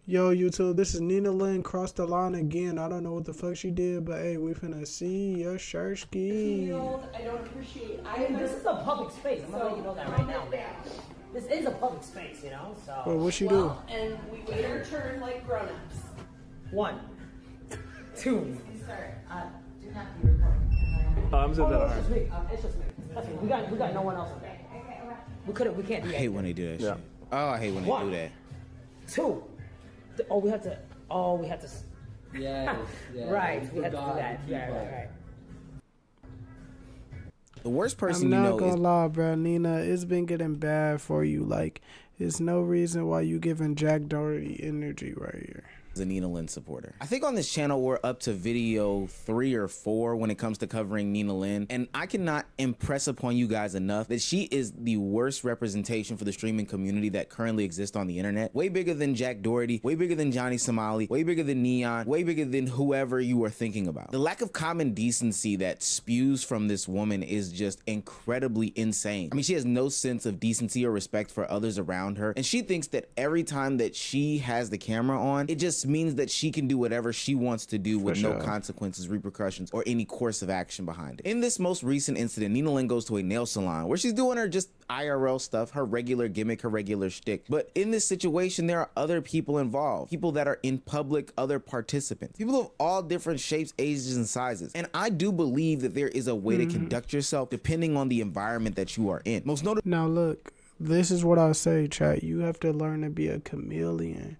Yo, YouTube, this is Nina Lynn crossed the line again. I don't know what the fuck she did, but hey, we finna see your shirt ski. I don't appreciate. This is a public space. I'm gonna let you know that right now, man. This is a public space, you know. So. Well, what she do? And we wait our turn like grown-ups. 1, 2. Start. Do not be recording. I'm saying that. It's just me. It's just me. That's me. We got no one else in there. We can't do that. I hate when they do that shit. Oh, I hate when they do that. 2. Oh, we had to. Yes. Right. We had to do that. Yeah. Right. The worst person I'm you not know gonna is lie, bro. Nina, it's been getting bad for you. Like, there's no reason why you giving Jack Doherty energy right here. a Nina Lynn supporter. I think on this channel we're up to video 3 or 4 when it comes to covering Nina Lynn, and I cannot impress upon you guys enough that she is the worst representation for the streaming community that currently exists on the internet. Way bigger than Jack Doherty, way bigger than Johnny Somali, way bigger than Neon, way bigger than whoever you are thinking about. The lack of common decency that spews from this woman is just incredibly insane. I mean, she has no sense of decency or respect for others around her, and she thinks that every time that she has the camera on, it just means that she can do whatever she wants to do with no consequences, repercussions, or any course of action behind it. In this most recent incident, Nina Lynn goes to a nail salon where she's doing her just IRL stuff, her regular gimmick, her regular shtick. But in this situation, there are other people involved, people that are in public, other participants, people of all different shapes, ages, and sizes. And I do believe that there is a way to conduct yourself depending on the environment that you are in. Most notably, now look, this is what I say, chat. You have to learn to be a chameleon.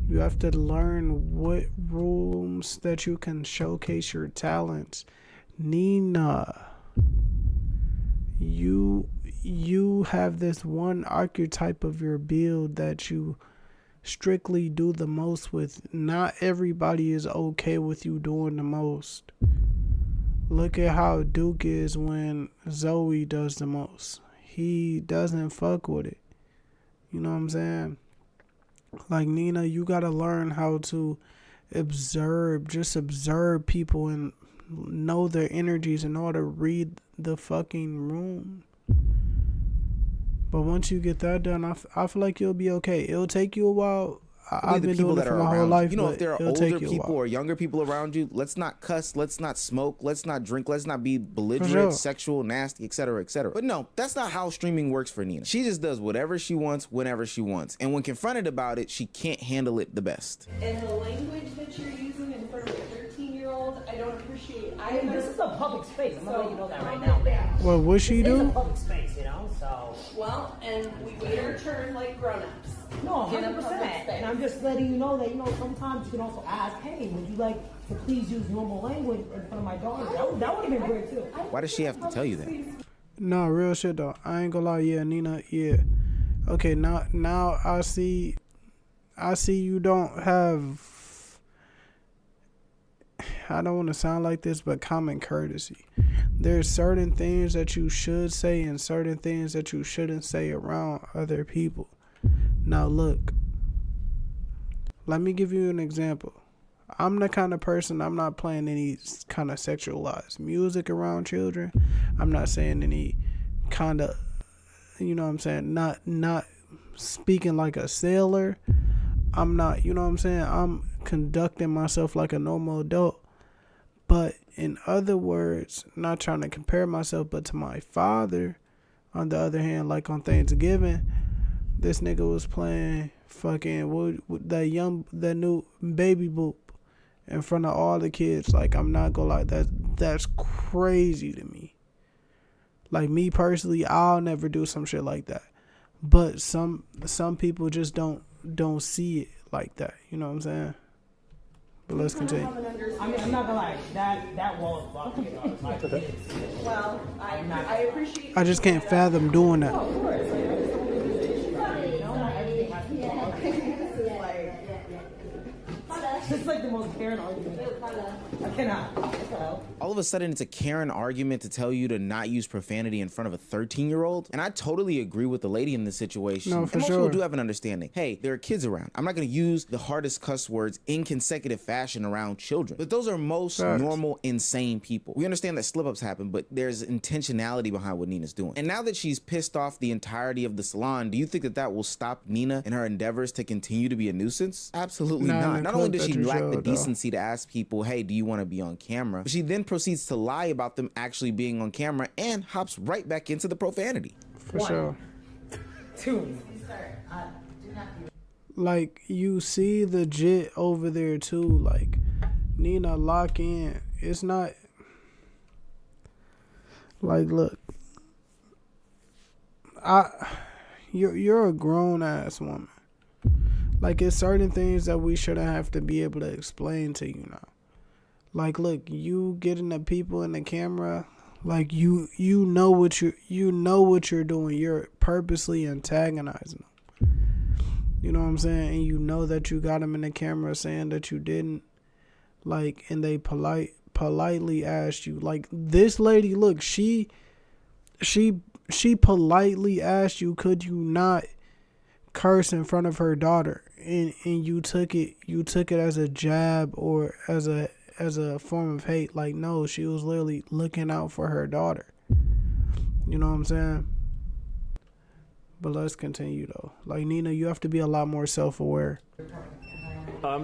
You have to learn what rooms that you can showcase your talents. Nina, you have this one archetype of your build that you strictly do the most with. Not everybody is okay with you doing the most. Look at how Duke is when Zoe does the most. He doesn't fuck with it. You know what I'm saying? Like, Nina, you gotta learn how to observe, just observe people and know their energies in order to read the fucking room. But once you get that done, I feel like you'll be okay. It'll take you a while. I've been doing it for my whole life. You know, if there are older people or younger people around you, let's not cuss, let's not smoke, let's not drink, let's not be belligerent, sexual, nasty, etc., etc. But no, that's not how streaming works for Nina. She just does whatever she wants, whenever she wants. And when confronted about it, she can't handle it the best. And the language that you're using in front of a 13-year-old, I don't appreciate. This is a public space. I'm gonna let you know that right now, man. Well, what she do? It's a public space, you know, so. Well, and we wait our turn like grown-ups. No, 100%. And I'm just letting you know that, you know, sometimes you can also ask, hey, would you like to please use normal language in front of my daughter? That would have been great, too. Why does she have to tell you that? No, real shit, though. I ain't gonna lie. Yeah, Nina, yeah. Okay, now I see you don't have, I don't want to sound like this, but common courtesy. There's certain things that you should say and certain things that you shouldn't say around other people. Now look, let me give you an example. I'm the kind of person, I'm not playing any kind of sexualized music around children. I'm not saying any kind of, you know what I'm saying, not speaking like a sailor. I'm not, you know what I'm saying, I'm conducting myself like a normal adult. But in other words, not trying to compare myself, but to my father, on the other hand, like on Thanksgiving, this nigga was playing fucking that new Baby Boop in front of all the kids. Like, I'm not gonna lie, that's crazy to me. Like, me personally, I'll never do some shit like that. But some people just don't see it like that. You know what I'm saying? But let's continue. I mean, I'm not gonna lie, that wall is blocking my kids. Well, I appreciate. I just can't fathom doing that. Of course. It's like the most Karen argument. I cannot. All of a sudden, it's a Karen argument to tell you to not use profanity in front of a 13-year-old. And I totally agree with the lady in this situation. No, and for most sure. people do have an understanding. Hey, there are kids around. I'm not going to use the hardest cuss words in consecutive fashion around children. But those are most normal, insane people. We understand that slip-ups happen, but there's intentionality behind what Nina's doing. And now that she's pissed off the entirety of the salon, do you think that that will stop Nina in her endeavors to continue to be a nuisance? Absolutely not. Not only does she lack the decency to ask people, hey, do you want to be on camera? But she then proceeds to lie about them actually being on camera and hops right back into the profanity. For sure. 2. Like, you see the jit over there too. Like, Nina, lock in. It's not like, look, you're a grown ass woman. Like, it's certain things that we shouldn't have to be able to explain to you now. Like, look, you getting the people in the camera, like, you know what you're doing. You're purposely antagonizing them. You know what I'm saying? And you know that you got them in the camera saying that you didn't. Like, and they politely asked you. Like, this lady, look, she politely asked you, could you not curse in front of her daughter? And you took it as a jab or as a form of hate. Like, no, she was literally looking out for her daughter. You know what I'm saying? But let's continue though. Like, Nina, you have to be a lot more self-aware. I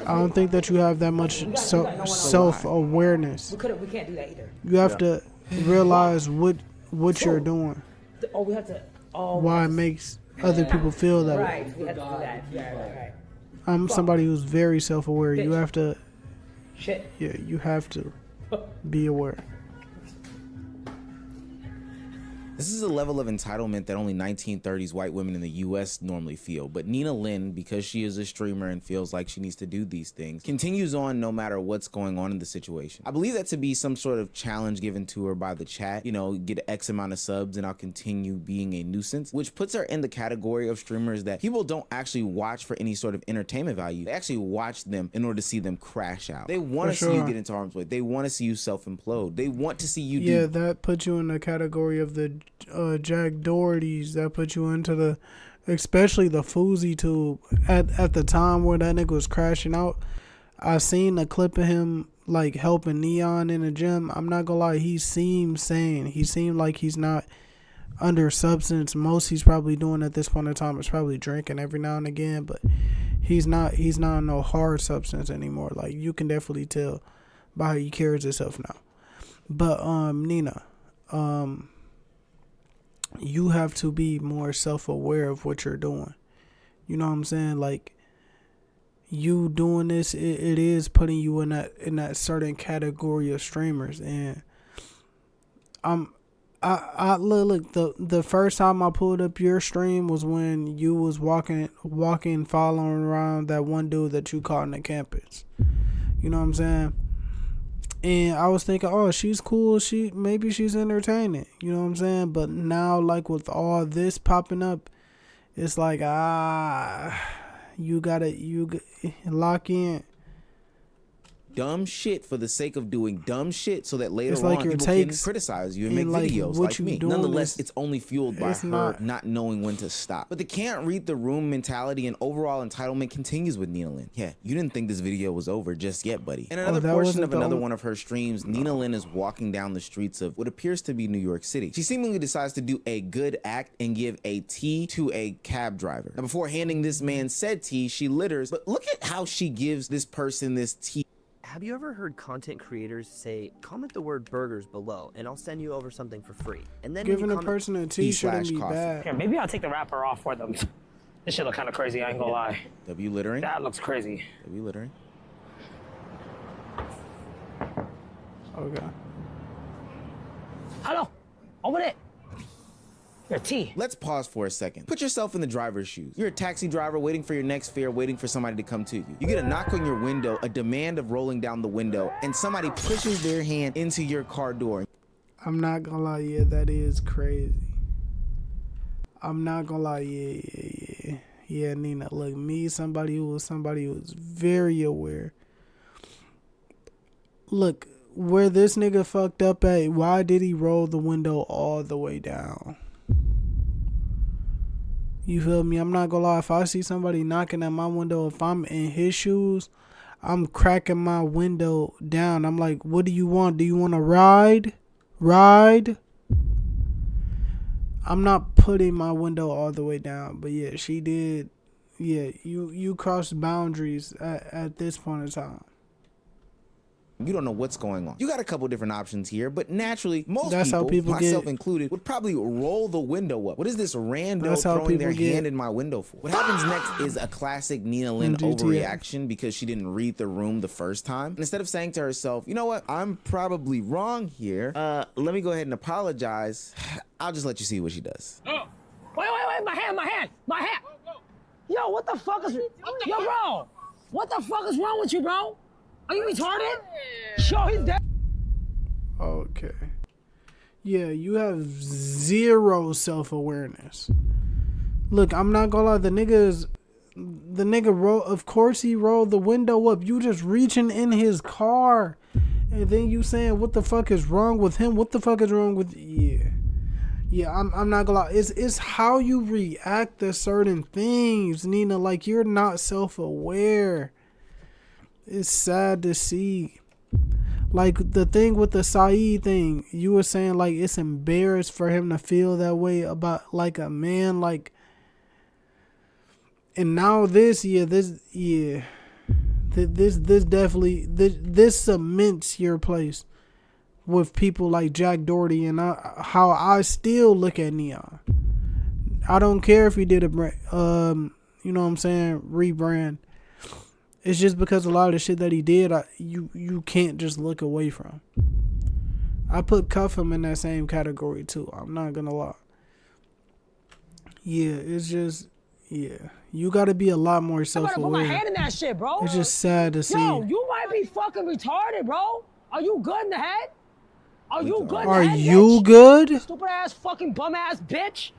don't think that you have that much self-awareness. We can't do that either. You have to realize what you're doing. Oh, we have to. Oh, why it makes other people feel that way. Right, we have to do that. Right. I'm somebody who's very self-aware. You have to. Shit. Yeah, you have to be aware. This is a level of entitlement that only 1930s white women in the US normally feel. But Nina Lynn, because she is a streamer and feels like she needs to do these things, continues on no matter what's going on in the situation. I believe that to be some sort of challenge given to her by the chat. You know, get X amount of subs and I'll continue being a nuisance, which puts her in the category of streamers that people don't actually watch for any sort of entertainment value. They actually watch them in order to see them crash out. They want to see you get into harm's way. They want to see you self-implode. They want to see you do. Yeah, that puts you in the category of the Jack Doherty's. That put you into the, especially the Fousey tube. At the time where that nigga was crashing out, I seen a clip of him like helping Neon in the gym. I'm not gonna lie, he seemed sane. He seemed like he's not under substance. Most he's probably doing at this point in time is probably drinking every now and again, but he's not on no hard substance anymore. Like, you can definitely tell by how he carries himself now. But Nina, you have to be more self-aware of what you're doing. You know what I'm saying? Like, you doing this, it is putting you in that certain category of streamers. And I look, the first time I pulled up your stream was when you was walking, following around that one dude that you caught on the campus. You know what I'm saying? And I was thinking, oh, she's cool. Maybe she's entertaining. You know what I'm saying? But now, like, with all this popping up, it's like, you lock in. Dumb shit for the sake of doing dumb shit so that later It's like on your people takes can criticize you and make like videos what like you me. doing Nonetheless, is- it's only fueled by it's her not knowing when to stop. But the can't read the room mentality and overall entitlement continues with Nina Lynn. Yeah, you didn't think this video was over just yet, buddy. In another that portion wasn't of the another only- one of her streams, Nina Lynn is walking down the streets of what appears to be New York City. She seemingly decides to do a good act and give a tea to a cab driver. Now, before handing this man said tea, she litters, but look at how she gives this person this tea. Have you ever heard content creators say, comment the word burgers below and I'll send you over something for free? And then Giving a person a tea shouldn't be coffee. bad. Here, maybe I'll take the wrapper off for them. This shit look kind of crazy, I ain't gonna lie. W littering? That looks crazy. W littering? Okay. Hello, open it. Your tea. Let's pause for a second. Put yourself in the driver's shoes. You're a taxi driver waiting for your next fare, waiting for somebody to come to you. You get a knock on your window, a demand of rolling down the window, and somebody pushes their hand into your car door. I'm not gonna lie, yeah, that is crazy. I'm not gonna lie, yeah, Nina. Look, me, somebody who was very aware look, where this nigga fucked up at, why did he roll the window all the way down? You feel me? I'm not gonna lie. If I see somebody knocking at my window, if I'm in his shoes, I'm cracking my window down. I'm like, what do you want? Do you want to ride? Ride? I'm not putting my window all the way down. But yeah, she did. Yeah, you crossed boundaries at this point in time. You don't know what's going on. You got a couple different options here, but naturally, most That's how people myself get, included, would probably roll the window up. What is this rando That's how throwing their people get- hand in my window for? What happens next is a classic Nina Lynn GTA. overreaction because she didn't read the room the first time. And instead of saying to herself, you know what, I'm probably wrong here. Let me go ahead and apologize. I'll just let you see what she does. Oh. Wait, my hand. Yo, what the fuck is... Yo, bro. What the fuck is wrong with you, bro? Are you retarded? Yo, he's dead. Okay. Yeah, you have zero self-awareness. Look, I'm not gonna lie. The nigga roll. Of course he rolled the window up. You just reaching in his car, and then you saying, "What the fuck is wrong with him? What the fuck is wrong with?" Yeah. I'm not gonna lie. It's how you react to certain things, Nina. Like, you're not self-aware. It's sad to see. Like, the thing with the Saeed thing, you were saying, like, it's embarrassed for him to feel that way about, like, a man, like, and now this definitely, this cements your place with people like Jack Doherty, and how I still look at Neon. I don't care if he did a, you know what I'm saying, rebrand. It's just because a lot of the shit that he did, you can't just look away from. I put Cuffham in that same category too. I'm not gonna lie. Yeah, it's just, yeah. You gotta be a lot more I'm self-aware. gonna put my hand in that shit, bro. It's just sad to see. Yo, you might be fucking retarded, bro. Are you good in the head? Are you good in Are the head, you bitch? good? Stupid ass fucking bum ass bitch.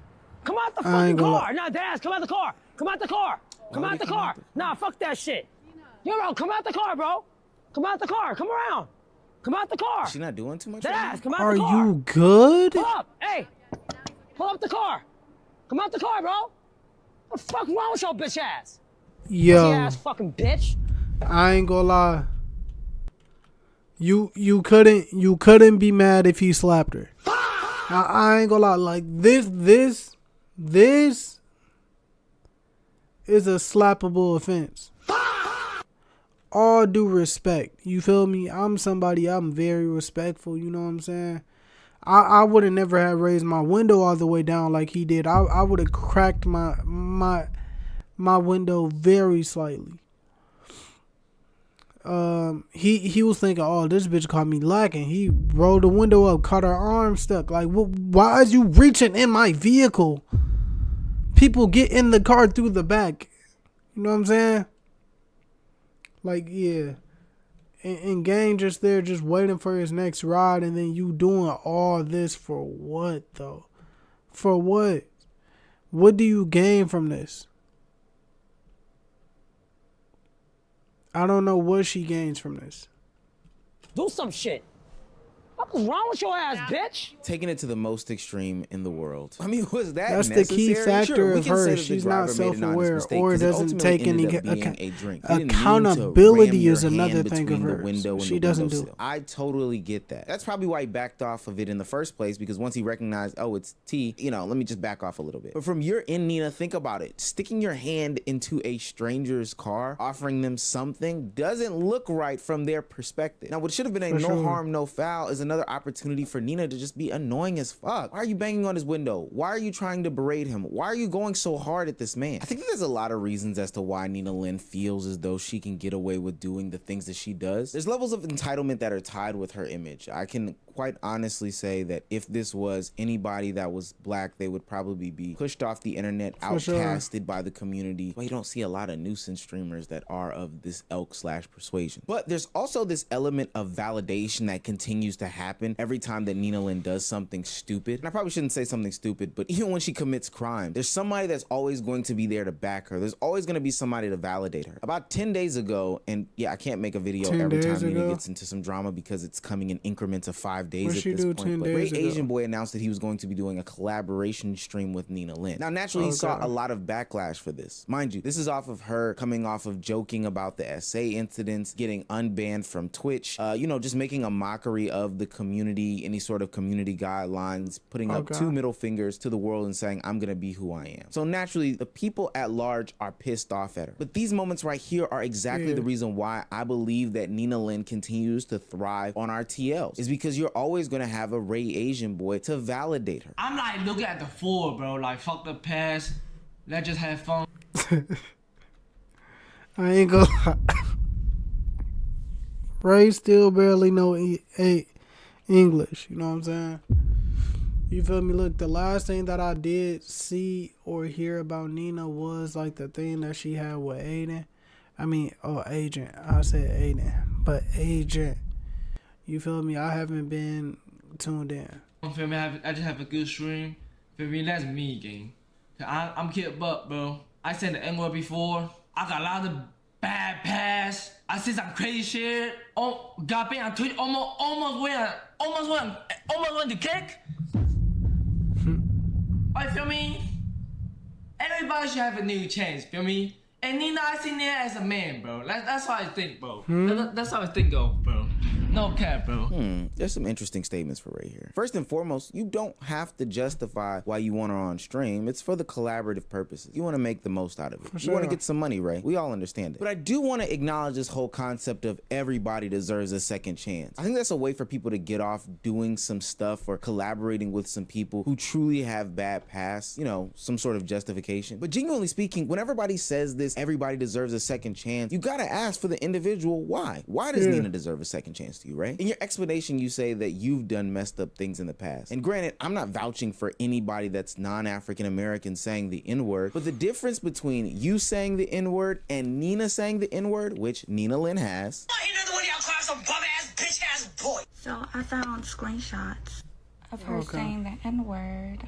Come out the I fucking ain't gonna car. Nah, deadass, come out the car. Come out the car. Come out the car. Nah, fuck that shit. Yo, bro, come out the car, bro. Come out the car. Come around. Come out the car. She not doing too much? Deadass, come out Are the car. you good? Pull up. Hey. Pull up the car. Come out the car, bro. What the fuck wrong with your bitch ass? Pussy Yo, ass fucking bitch. I ain't gonna lie. You couldn't be mad if he slapped her. I ain't gonna lie. Like, this is a slappable offense. All due respect. You feel me? I'm very respectful, you know what I'm saying? I would have never had raised my window all the way down like he did. I would have cracked my window very slightly. He was thinking, oh, this bitch caught me lacking. He rolled the window up, caught her arm stuck. Like, why is you reaching in my vehicle? People get in the car through the back. You know what I'm saying? Like, yeah. And Gang just there, just waiting for his next ride, and then you doing all this for what, though? For what? What do you gain from this? I don't know what she gains from this. Do some shit. What is wrong with your ass, bitch? Taking it to the most extreme in the world. I mean, was that That's necessary? the key factor Sure, we of can say her. that the She's driver not made an honest self-aware, mistake, or 'cause it doesn't ultimately take any ended up being a drink. You didn't mean to accountability ram your is another hand thing of between the hers. window and She the doesn't do windowsill. I totally get that. That's probably why he backed off of it in the first place, because once he recognized, oh, it's T, you know, let me just back off a little bit. But from your end, Nina, think about it. Sticking your hand into a stranger's car, offering them something, doesn't look right from their perspective. Now, what should have been a no harm, no foul is another opportunity for Nina to just be annoying as fuck. Why are you banging on his window? Why are you trying to berate him? Why are you going so hard at this man? I think that there's a lot of reasons as to why Nina Lynn feels as though she can get away with doing the things that she does. There's levels of entitlement that are tied with her image. I can quite honestly say that if this was anybody that was black, they would probably be pushed off the internet, outcasted by the community. Well, you don't see a lot of nuisance streamers that are of this ilk/persuasion. But there's also this element of validation that continues to happen every time that Nina Lynn does something stupid. And I probably shouldn't say something stupid, but even when she commits crime, there's somebody that's always going to be there to back her. There's always going to be somebody to validate her. About 10 days ago, and yeah, I can't make a video every time Nina gets into some drama because it's coming in increments of 5 days at this point. But Great Asian Boy announced that he was going to be doing a collaboration stream with Nina Lynn. Now, naturally, he saw a lot of backlash for this. Mind you, this is off of her coming off of joking about the SA incidents, getting unbanned from Twitch, you know, just making a mockery of the community, any sort of community guidelines, putting up 2 middle fingers to the world and saying, I'm gonna be who I am. So naturally, the people at large are pissed off at her. But these moments right here are exactly the reason why I believe that Nina Lynn continues to thrive on our TLs, is because you're always gonna have a Ray Asian Boy to validate her. I'm like looking at the floor, bro, like fuck the past, let's just have fun. I ain't gonna lie. Ray still barely know English, you know what I'm saying? You feel me? Look, the last thing that I did see or hear about Nina was like the thing that she had with Aiden. I mean, Agent. I said Aiden, but Agent. You feel me? I haven't been tuned in. You feel me? I just have a good stream. Feel me? That's me, gang. I'm Kid Buck, bro. I said the N-word before. I got a lot of bad past. I said some crazy shit. Oh, got banned on Twitch. Almost went to kick. You feel me? Everybody should have a new chance, feel me? And Nina, I see Nina as a man, bro. That's how I think, bro. That's how I think of, bro. No cap, bro. There's some interesting statements for Ray here. First and foremost, you don't have to justify why you want her on stream. It's for the collaborative purposes. You want to make the most out of it. You want to get some money, Ray. We all understand it. But I do want to acknowledge this whole concept of everybody deserves a second chance. I think that's a way for people to get off doing some stuff or collaborating with some people who truly have bad past, you know, some sort of justification. But genuinely speaking, when everybody says this, everybody deserves a second chance, you got to ask for the individual why. Why does Nina deserve a second chance to you, right? In your explanation, you say that you've done messed up things in the past. And granted, I'm not vouching for anybody that's non-African American saying the N-word, but the difference between you saying the N-word and Nina saying the N-word, which Nina Lynn has. So I found screenshots of her saying the N-word,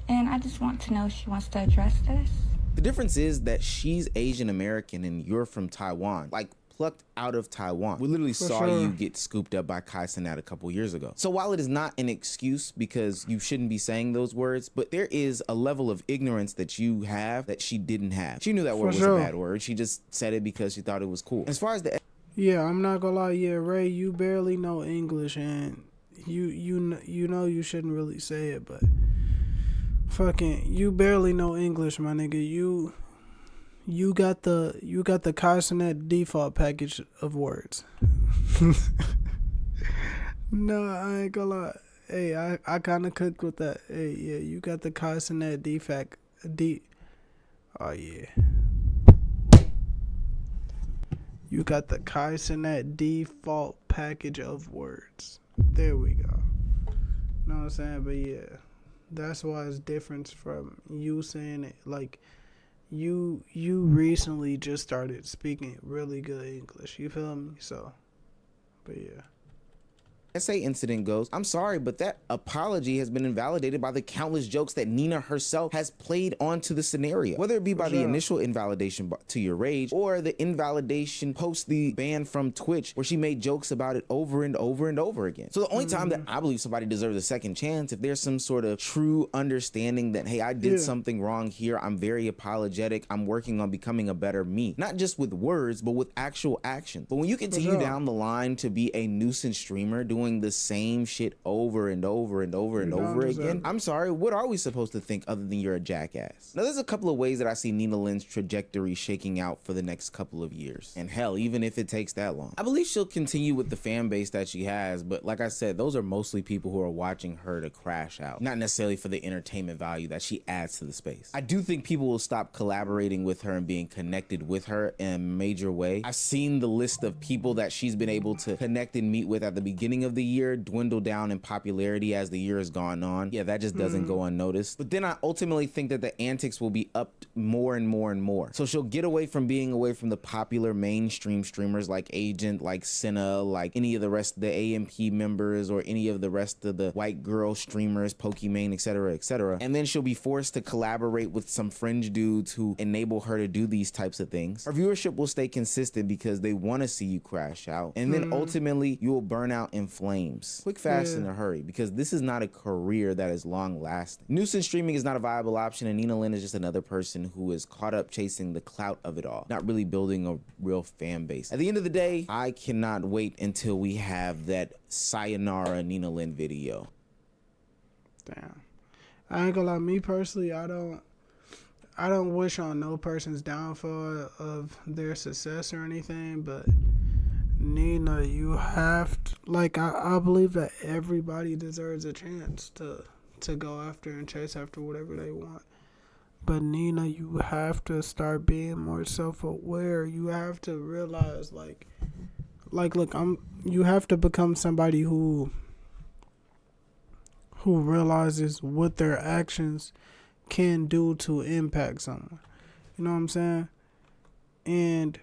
and I just want to know if she wants to address this. The difference is that she's Asian American and you're from Taiwan, like plucked out of Taiwan. We literally saw you get scooped up by Kai Cenat a couple years ago. So while it is not an excuse because you shouldn't be saying those words, but there is a level of ignorance that you have that she didn't have. She knew that word was a bad word. She just said it because she thought it was cool. As far as the I'm not gonna lie, Ray, you barely know English and you know you shouldn't really say it, but fucking you barely know English, my nigga. You got the Kai Cenat default package of words. No, I ain't gonna lie. Hey, I kind of cooked with that. Hey, yeah, you got the Kai Cenat You got the Kai Cenat default package of words. There we go. Know what I'm saying? But yeah, that's why it's different from you saying it. Like, you recently just started speaking really good English. You feel me? So, but yeah. SA incident goes, I'm sorry, but that apology has been invalidated by the countless jokes that Nina herself has played onto the scenario, whether it be by the initial invalidation to Your Rage or the invalidation post the ban from Twitch where she made jokes about it over and over and over again. So the only time that I believe somebody deserves a second chance, if there's some sort of true understanding that, hey, I did something wrong here, I'm very apologetic, I'm working on becoming a better me, not just with words but with actual action. But when you continue down the line to be a nuisance streamer doing the same shit over and over and over and over again, I'm sorry, what are we supposed to think other than you're a jackass? Now, there's a couple of ways that I see Nina Lynn's trajectory shaking out for the next couple of years. And hell, even if it takes that long, I believe she'll continue with the fan base that she has, but like I said, those are mostly people who are watching her to crash out, not necessarily for the entertainment value that she adds to the space. I do think people will stop collaborating with her and being connected with her in a major way. I've seen the list of people that she's been able to connect and meet with at the beginning of of the year dwindle down in popularity as the year has gone on. Yeah, that just doesn't go unnoticed. But then I ultimately think that the antics will be upped more and more and more. So she'll get away from being away from the popular mainstream streamers like Agent, like Senna, like any of the rest of the AMP members, or any of the rest of the white girl streamers, Pokimane, etc., etc. And then she'll be forced to collaborate with some fringe dudes who enable her to do these types of things. Her viewership will stay consistent because they want to see you crash out. And then ultimately you will burn out in flames. Quick, fast, in a hurry, because this is not a career that is long lasting. Nuisance streaming is not a viable option, and Nina Lynn is just another person who is caught up chasing the clout of it all, not really building a real fan base. At the end of the day, I cannot wait until we have that sayonara Nina Lynn video. Damn. I ain't gonna lie, me personally, I don't wish on no person's downfall of their success or anything, but Nina, you have to, like, I believe that everybody deserves a chance to go after and chase after whatever they want. But Nina, you have to start being more self-aware. You have to realize, like look, you have to become somebody who realizes what their actions can do to impact someone. You know what I'm saying? And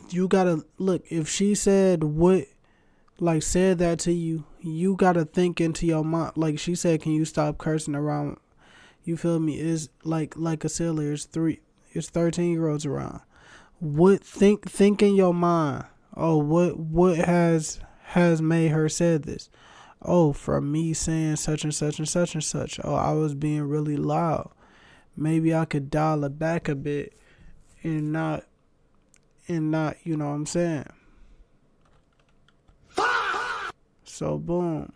you gotta look, if she said said that to you, you gotta think into your mind. Like she said, can you stop cursing around? You feel me? Is like I said earlier, it's 13-year-olds around. What think in your mind? Oh, what has made her said this? Oh, from me saying such and such and such and such. Oh, I was being really loud. Maybe I could dial it back a bit and not, you know what I'm saying? So boom.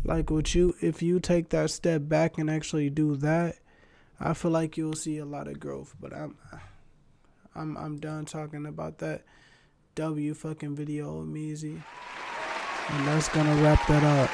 Like if you take that step back and actually do that, I feel like you'll see a lot of growth. But I'm done talking about that fucking video, OhMezy. And that's gonna wrap that up.